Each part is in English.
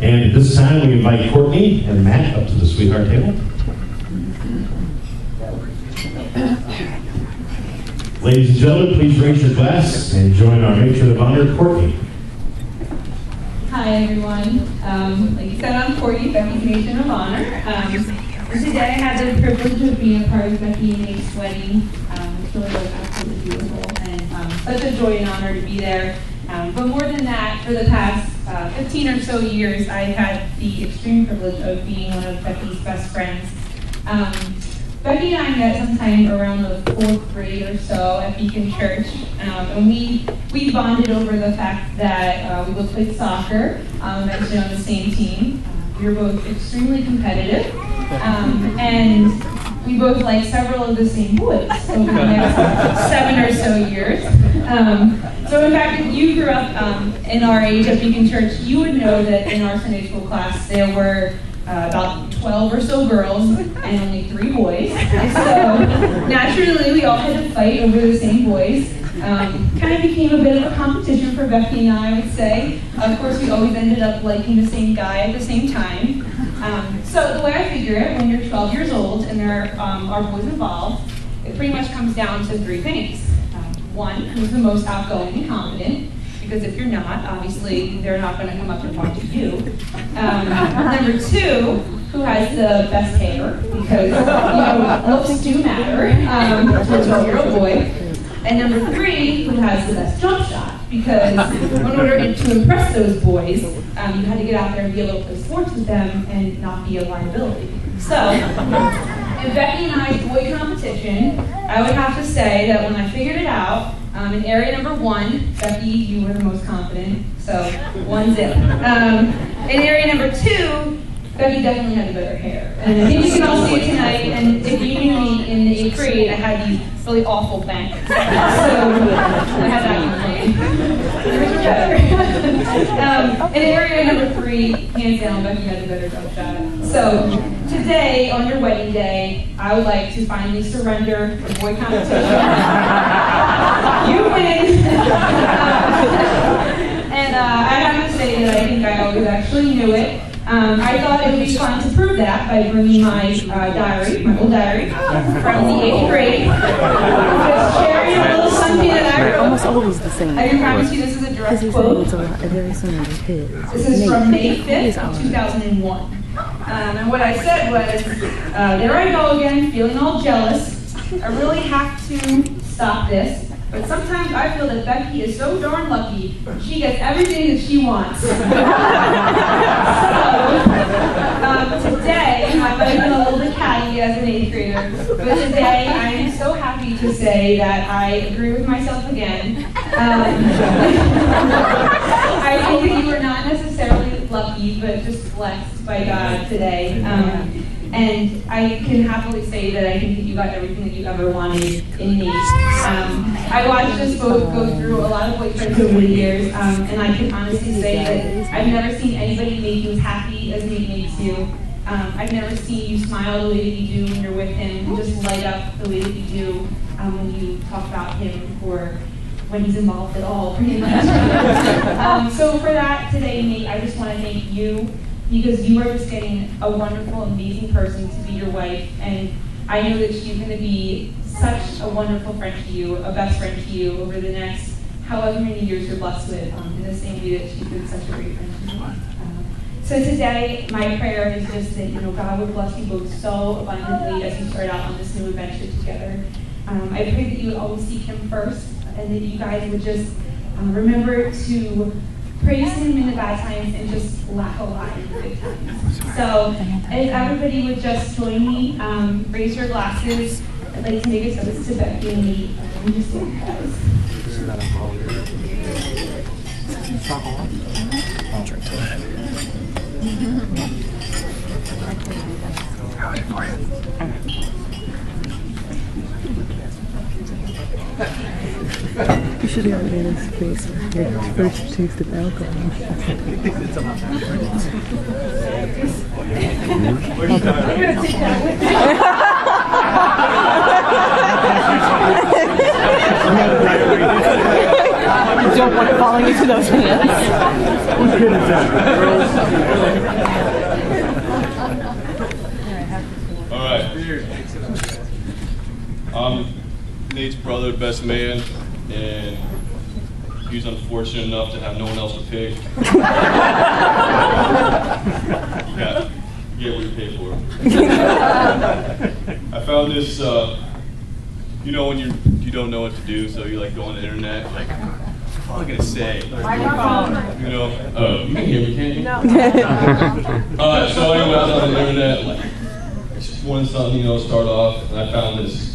And at this time, we invite Courtney and Matt up to the sweetheart table. Ladies and gentlemen, please raise your glass and join our matron of honor, Courtney. Hi, everyone. Like you said, I'm Courtney, Becky's matron of honor. Today I had the privilege of being a part of Becky and Nate's wedding. It's really absolutely beautiful and such a joy and honor to be there. But more than that, for the past 15 or so years, I've had the extreme privilege of being one of Becky's best friends. Becky and I met sometime around the 4th grade or so at Beacon Church, and we bonded over the fact that we both played soccer, actually on the same team. We were both extremely competitive, and we both liked several of the same boys over the next 7 or so years. So in fact, if you grew up in our age at Beacon Church, you would know that in our Sunday school class there were about 12 or so girls and only 3 boys. So naturally, we all had to fight over the same boys. Kind of became a bit of a competition for Becky and I would say. Of course, we always ended up liking the same guy at the same time. So the way I figure it, when you're 12 years old and there are boys involved, it pretty much comes down to 3 things. 1, who's the most outgoing and confident, because if you're not, obviously they're not going to come up and talk to you. Number 2, who has the best hair, because looks do matter to a 12-year-old boy. And number 3, who has the best jump shot, because in order to impress those boys, you had to get out there and be able to play sports with them and not be a liability. So, in Becky and I's boy competition, I would have to say that when I figured it out, in area number 1, Becky, you were the most confident, so 1-0. In area number 2, Becky definitely had the better hair. And I think you can all see it tonight, and if you knew me in the 8th grade, I had these really awful bangs. So I had that one. In area number 3, hands down, Becky had the better jump shot. So today, on your wedding day, I would like to finally surrender the boy competition. You win! And I have to say that I think I always actually knew it. I thought it would be fun to prove that by bringing my diary, my old diary, from the 8th grade. Just sharing a little something that I wrote. Almost always the same. I can promise you this is a direct quote. This is from May 5th, 2001. And what I said was, there I go again, feeling all jealous. I really have to stop this. But sometimes I feel that Becky is so darn lucky, she gets everything that she wants. So, today, I might have been a little bit catty as an 8th grader, but today I am so happy to say that I agree with myself again. I think that you were not necessarily lucky, but just blessed by God today. And I can happily say that I think that you got everything that you ever wanted in Nate. I watched us both go through a lot of boyfriends over the years, and I can honestly say that I've never seen anybody make you as happy as Nate makes you. I've never seen you smile the way that you do when you're with him, and just light up the way that you do when you talk about him or when he's involved at all, pretty much. So for that today, Nate, I just want to thank you, because you are just getting a wonderful, amazing person to be your wife, and I know that she's going to be such a wonderful friend to you, a best friend to you over the next however many years you're blessed with, in the same way that she's been such a great friend to me. So today, my prayer is just that God would bless you both so abundantly as you start out on this new adventure together. I pray that you would always seek Him first, and that you guys would just remember to praise Him in the bad times and just laugh a lot in the good times. So if everybody would just join me, raise your glasses. I'd like to make a toast to Becky and me. Just thank you guys. I'll drink to it. I'll wait for you. You should have gotten in his face with your first taste of alcohol. It's a lot better. I'm gonna take that with me. You don't want it falling into those hands. All right. I'm Nate's brother, best man, and he's unfortunate enough to have no one else to pick. You get what you pay for. I found this, you know when you don't know what to do, so you like go on the internet, like, what am I gonna say? You know, you can hear me, can't you? No. So anyway, I was on the internet, like, I just wanted something, you know, start off, and I found this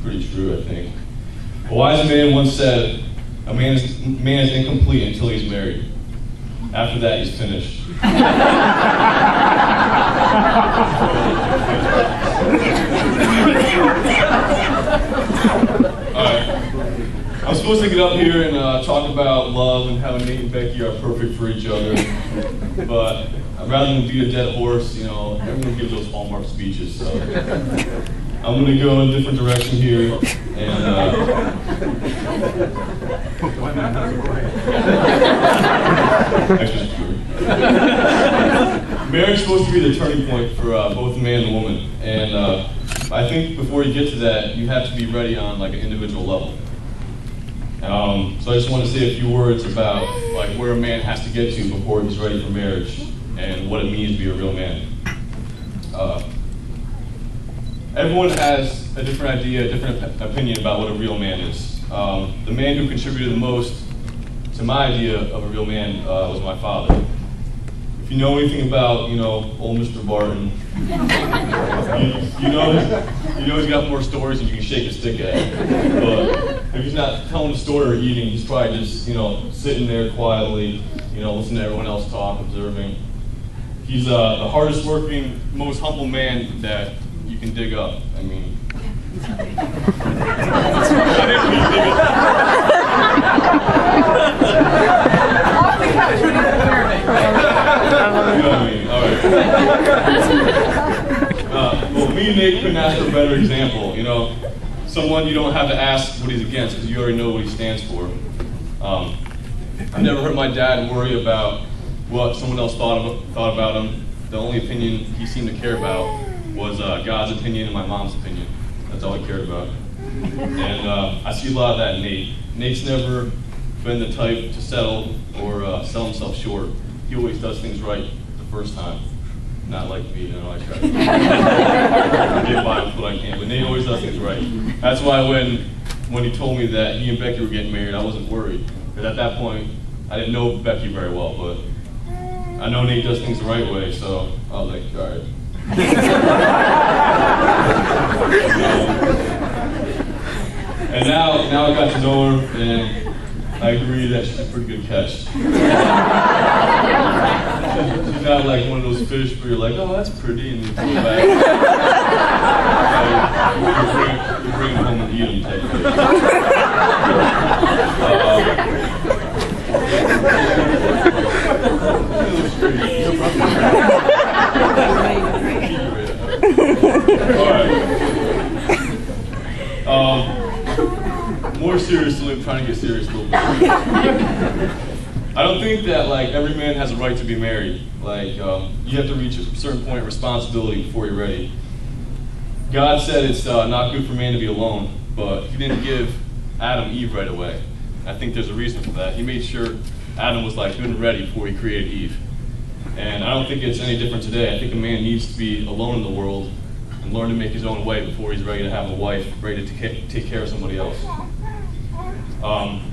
pretty true, I think. A wise man once said, a man is incomplete until he's married. After that, he's finished. Alright. I'm supposed to get up here and talk about love and how Nate and Becky are perfect for each other. But rather than beat a dead horse, you know, everyone gives those Hallmark speeches. So I'm going to go in a different direction here. And extra true. Marriage is supposed to be the turning point for both the man and the woman. And I think before you get to that, you have to be ready on like an individual level. So I just want to say a few words about like where a man has to get to before he's ready for marriage and what it means to be a real man. Everyone has a different idea, a different opinion about what a real man is. The man who contributed the most to my idea of a real man was my father. If you know anything about, you know, old Mr. Barton, you know he's got more stories than you can shake a stick at. But if he's not telling a story or eating, he's probably just, you know, sitting there quietly, you know, listening to everyone else talk, observing. He's the hardest working, most humble man that you can dig up. I mean, I didn't mean dig up. You know what I mean? All right. Well, me and Nate couldn't ask for a better example. You know, someone you don't have to ask what he's against because you already know what he stands for. I've never heard my dad worry about what someone else thought about him. The only opinion he seemed to care about was God's opinion and my mom's opinion. That's all he cared about. And I see a lot of that in Nate. Nate's never been the type to settle or sell himself short. He always does things right the first time. Not like me, you know, I try to get by with what I can, but Nate always does things right. That's why when he told me that he and Becky were getting married, I wasn't worried. Because at that point, I didn't know Becky very well, but I know Nate does things the right way, so I was like, all right. And now I got to know her, and I agree that she's a pretty good catch. She's not like one of those fish where you're like, oh, that's pretty, and you pull it back. You bring them home and eat them type fish. More seriously, I'm trying to get serious a little bit. I don't think that like every man has a right to be married. Like you have to reach a certain point of responsibility before you're ready. God said it's not good for man to be alone, but he didn't give Adam Eve right away. I think there's a reason for that. He made sure Adam was like good and ready before he created Eve. And I don't think it's any different today. I think a man needs to be alone in the world and learn to make his own way before he's ready to have a wife, ready to take care of somebody else.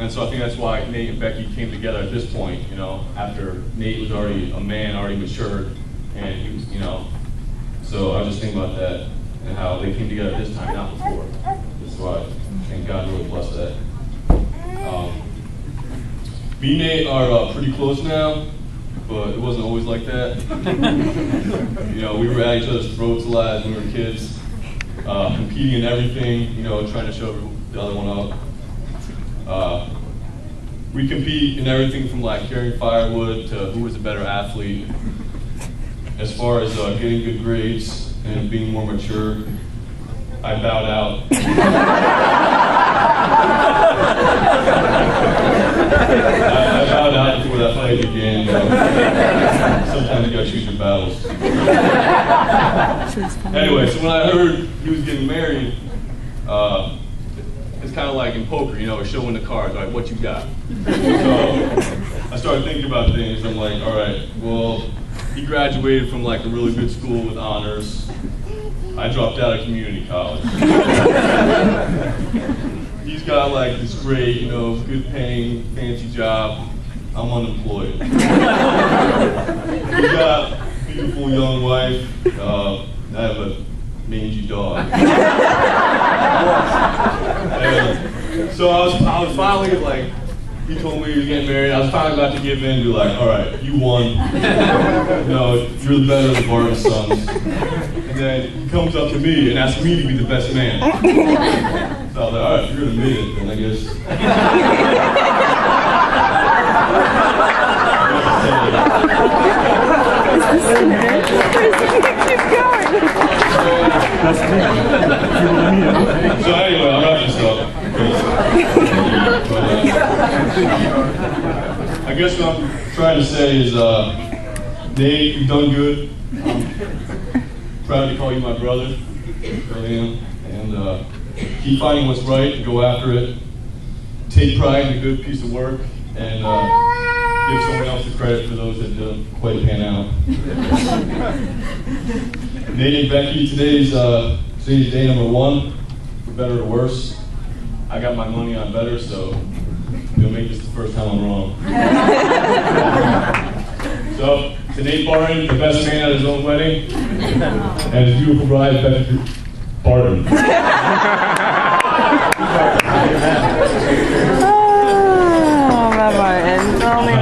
And so I think that's why Nate and Becky came together at this point, you know, after Nate was already a man, already matured, and he was, you know, so I was just thinking about that and how they came together this time, not before. That's why I think God really blessed that. Me and Nate are pretty close now, but it wasn't always like that. You know, we were at each other's throats a lot as we were kids, competing in everything, you know, trying to show the other one up. We compete in everything from like carrying firewood to who was a better athlete. As far as getting good grades and being more mature, I bowed out. I found out before that fight began. Sometimes you gotta choose your battles. Anyway, so when I heard he was getting married, it's kind of like in poker, you know, showing the cards, right? What you got? So I started thinking about things. I'm like, all right, well, he graduated from like a really good school with honors. I dropped out of community college. He's got like this great, you know, good paying, fancy job. I'm unemployed. He's got a beautiful young wife. I have a mangy dog. And so I was finally like, he told me he was getting married. I was finally about to give in and be like, all right, you won. You know, you're the better of the Barton sons. And then he comes up to me and asks me to be the best man. So I was like, all right, if you're gonna admit it, then I guess. So anyway, I'll wrap this up. I guess what I'm trying to say is, Nate, you've done good. I'm proud to call you my brother. I really am. And keep finding what's right and go after it. Take pride in a good piece of work and give someone else the credit for those that don't quite pan out. Nate and Becky, today's day number 1, for better or worse. I got my money on better, so you'll make this the first time I'm wrong. So, to Nate Barton, the best man at his own wedding, and his beautiful bride, Becky Barton. Oh, my Martin. Oh, man.